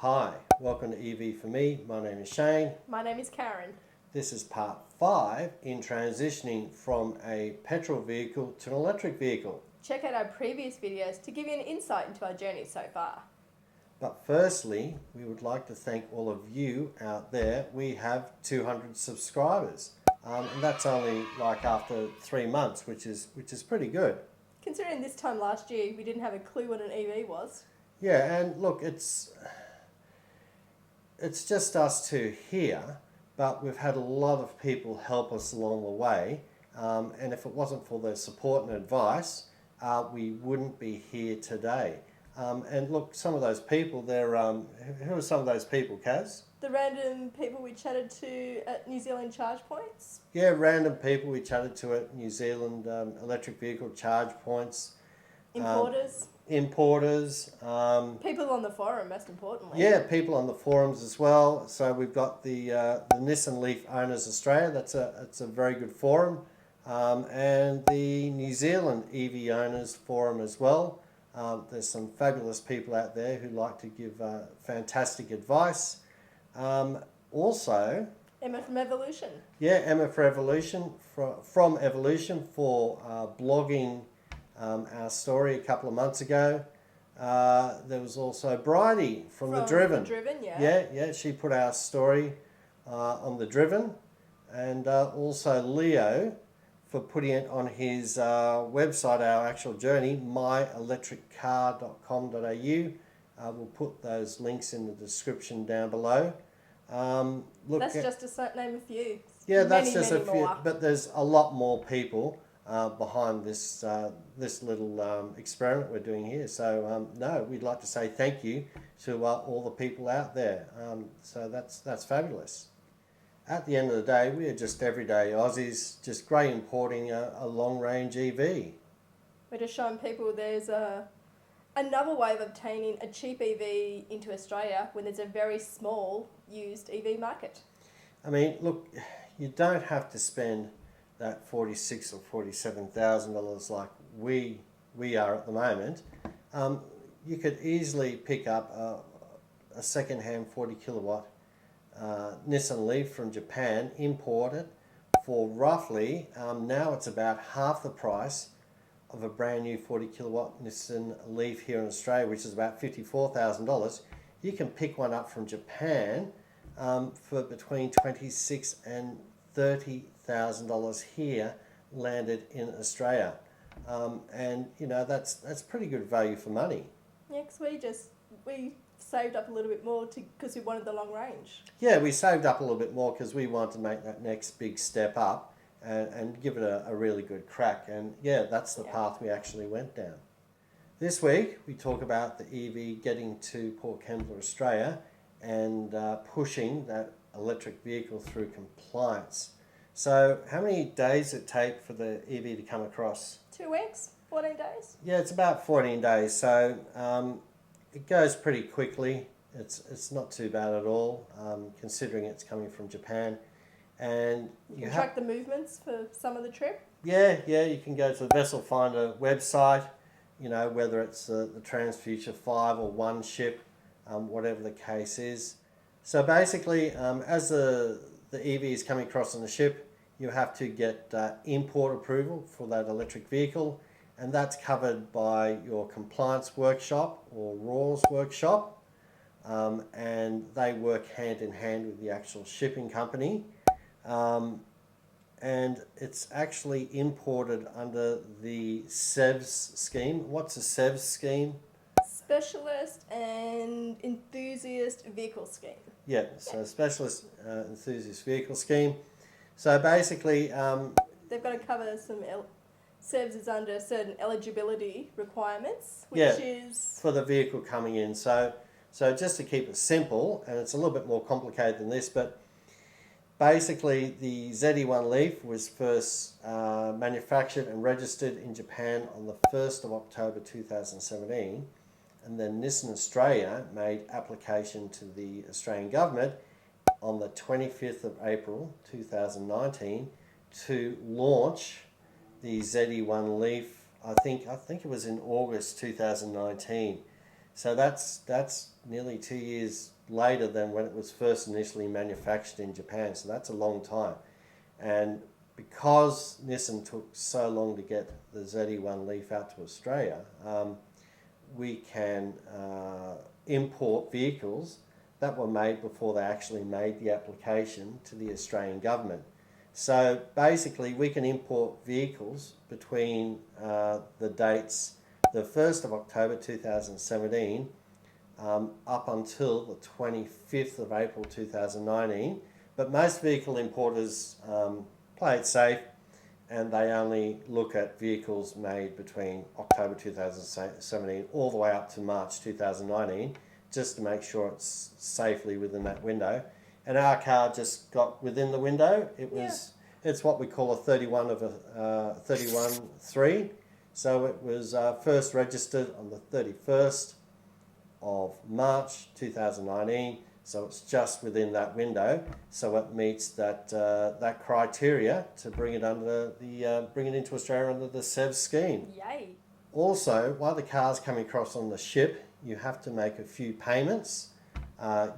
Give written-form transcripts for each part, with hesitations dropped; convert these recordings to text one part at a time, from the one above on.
Hi, welcome to EV for Me. My name is Shane. My name is Karen. This is part 5 in transitioning from a petrol vehicle to an electric vehicle. Check out our previous videos to give you an insight into our journey so far. But firstly, we would like to thank all of you out there. We have 200 subscribers, and that's only like after 3 months, which is pretty good. Considering this time last year we didn't have a clue what an EV was. Yeah, and look, it's just us two here, but we've had a lot of people help us along the way, and if it wasn't for their support and advice, we wouldn't be here today. And look, some of those people, who are some of those people, Kaz? The random people we chatted to at New Zealand charge points. Yeah, random people we chatted to at New Zealand electric vehicle charge points. Importers. People on the forum, most importantly. Yeah, people on the forums as well. So we've got the Nissan LEAF Owners Australia. That's a very good forum, and the New Zealand EV Owners Forum as well. There's some fabulous people out there who like to give fantastic advice. Also, Emma from Evolution. Yeah, Emma for Evolution, from Evolution for blogging our story a couple of months ago. There was also Bridie from The Driven. The Driven, yeah. Yeah, she put our story on The Driven. And also Leo for putting it on his website, our actual journey, myelectriccar.com.au. We'll put those links in the description down below. Look, that's just to name a few. Yeah, that's just a few, more. But there's a lot more people behind this little experiment we're doing here. So no, we'd like to say thank you to all the people out there. So that's fabulous. At the end of the day, we are just everyday Aussies, just grey importing a long-range EV. We're just showing people there's another way of obtaining a cheap EV into Australia when there's a very small used EV market. I mean, look, you don't have to spend that $46,000 or $47,000 like we are at the moment. You could easily pick up a second-hand 40 kilowatt Nissan LEAF from Japan, import it for roughly, now it's about half the price of a brand new 40 kilowatt Nissan LEAF here in Australia, which is about $54,000. You can pick one up from Japan for between $26,000 and $30,000 here, landed in Australia, and you know that's pretty good value for money. Yeah, because we saved up a little bit more because we wanted the long range. Yeah, we saved up a little bit more because we wanted to make that next big step up and give it a really good crack. And yeah, that's the path we actually went down. This week we talk about the EV getting to Port Kembla, Australia, and pushing that electric vehicle through compliance. So how many days does it take for the EV to come across? 2 weeks, 14 days. Yeah, it's about 14 days. So it goes pretty quickly. It's not too bad at all, considering it's coming from Japan. And you can track the movements for some of the trip. Yeah, you can go to the Vessel Finder website, you know, whether it's the Transfuture 5 or 1 ship, whatever the case is. So basically, as the EV is coming across on the ship, you have to get import approval for that electric vehicle, and that's covered by your compliance workshop or RAWS workshop, and they work hand in hand with the actual shipping company, and it's actually imported under the SEVS scheme. What's a SEVS scheme? Specialist and Enthusiast Vehicle Scheme. Yeah, so Specialist Enthusiast Vehicle Scheme. So basically, they've got to cover some SEVS is under certain eligibility requirements, which is for the vehicle coming in. So just to keep it simple, and it's a little bit more complicated than this, but basically the ZE1 LEAF was first manufactured and registered in Japan on the 1st of October 2017, and then Nissan Australia made application to the Australian government on the 25th of April 2019 to launch the ZE1 LEAF. I think it was in August 2019. So that's nearly 2 years later than when it was first initially manufactured in Japan. So that's a long time. And because Nissan took so long to get the ZE1 LEAF out to Australia, we can import vehicles that were made before they actually made the application to the Australian government. So basically we can import vehicles between the dates the 1st of October 2017 up until the 25th of April 2019. But most vehicle importers play it safe, and they only look at vehicles made between October 2017 all the way up to March 2019, just to make sure it's safely within that window. And our car just got within the window. It's what we call a 31 of a 31.3. So it was first registered on the 31st of March 2019. So it's just within that window. So it meets that that criteria to bring it under the bring it into Australia under the SEVS scheme. Yay! Also, while the car's coming across on the ship, you have to make a few payments.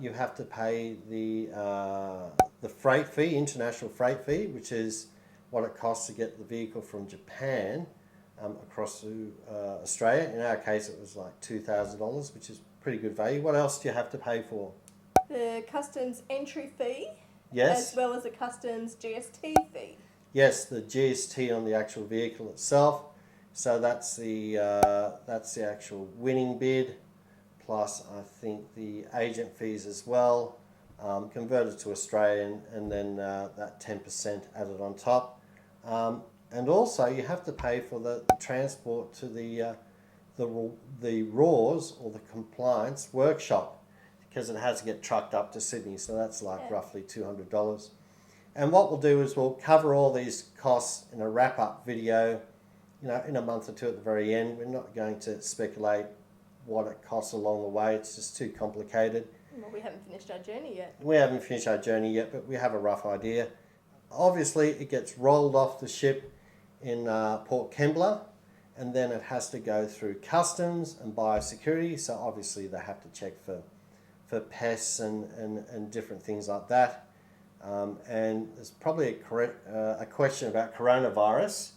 You have to pay the freight fee, international freight fee, which is what it costs to get the vehicle from Japan across to Australia. In our case, it was like $2,000, which is pretty good value. What else do you have to pay for? The customs entry fee, Yes. as well as the customs GST fee. Yes, the GST on the actual vehicle itself. So that's the actual winning bid, plus I think the agent fees as well, converted to Australian, and then that 10% added on top. And also you have to pay for the transport to the RAWS, or the compliance workshop, because it has to get trucked up to Sydney. So that's like roughly $200. And what we'll do is we'll cover all these costs in a wrap-up video, in a month or two at the very end. We're not going to speculate what it costs along the way. It's just too complicated. Well, we haven't finished our journey yet. We haven't finished our journey yet, but we have a rough idea. Obviously, it gets rolled off the ship in Port Kembla, and then it has to go through customs and biosecurity. So obviously they have to check for pests and different things like that. And there's probably a question about coronavirus,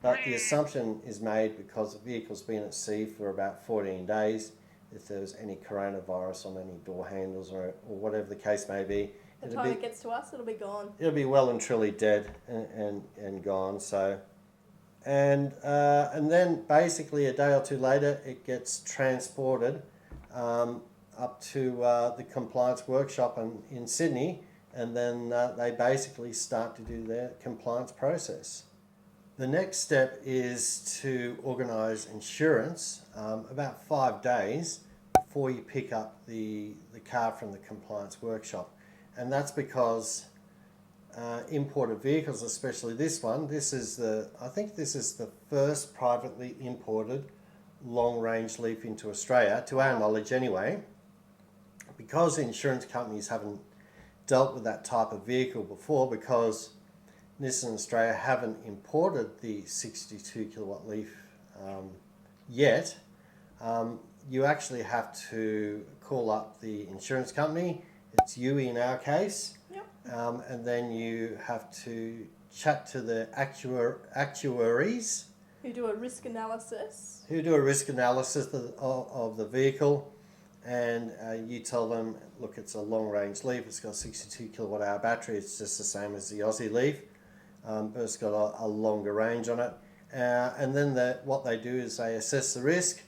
but the assumption is made because the vehicle's been at sea for about 14 days. If there's any coronavirus on any door handles or whatever the case may be, By the time it gets to us, it'll be gone. It'll be well and truly dead and gone. So, and then basically a day or two later, it gets transported up to the compliance workshop in Sydney, and then they basically start to do their compliance process. The next step is to organise insurance about 5 days before you pick up the car from the compliance workshop. And that's because imported vehicles, especially this one, I think this is the first privately imported long-range LEAF into Australia, to our knowledge anyway. Because insurance companies haven't dealt with that type of vehicle before, because Nissan Australia haven't imported the 62 kilowatt LEAF yet, you actually have to call up the insurance company. It's Yuki in our case. Yep. And then you have to chat to the actuaries Who do a risk analysis. Of the vehicle, and you tell them, look, it's a long range LEAF, it's got a 62 kilowatt hour battery, it's just the same as the Aussie LEAF, but it's got a longer range on it. And then what they do is they assess the risk,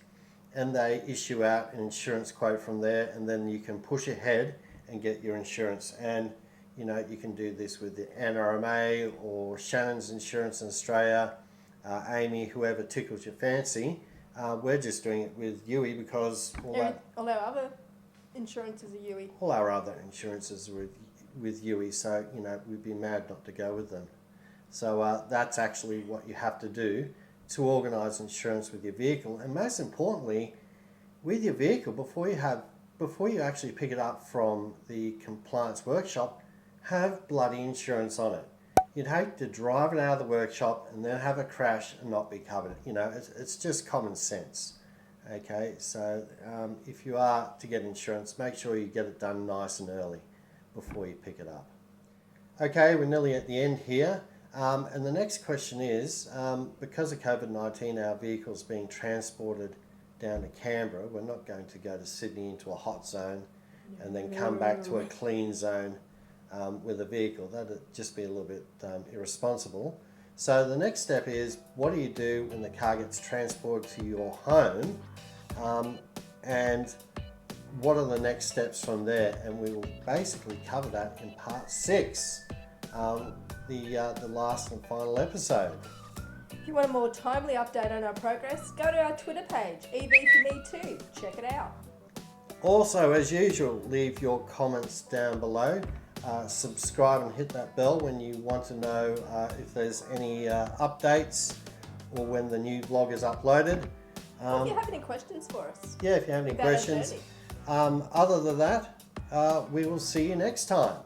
and they issue out an insurance quote from there, and then you can push ahead and get your insurance. And you can do this with the NRMA or Shannon's Insurance in Australia, Amy, whoever tickles your fancy. We're just doing it with Yuki because All our other insurances are Yuki. all our other insurances are with Yuki, so we'd be mad not to go with them. So that's actually what you have to do to organise insurance with your vehicle, and most importantly, with your vehicle, before you actually pick it up from the compliance workshop, have bloody insurance on it. You'd hate to drive it out of the workshop and then have a crash and not be covered. It's just common sense. Okay, so if you are to get insurance, make sure you get it done nice and early before you pick it up. Okay, we're nearly at the end here. And the next question is, because of COVID-19, our vehicle's being transported down to Canberra. We're not going to go to Sydney into a hot zone and then come back to a clean zone with a vehicle. That'd just be a little bit irresponsible. So the next step is, what do you do when the car gets transported to your home? And what are the next steps from there? And we will basically cover that in part 6, the last and final episode. If you want a more timely update on our progress, go to our Twitter page, EV4Me2. Check it out. Also, as usual, leave your comments down below. Subscribe and hit that bell when you want to know if there's any updates or when the new vlog is uploaded. If you have any questions for us. Yeah, if you have any questions. Other than that, we will see you next time.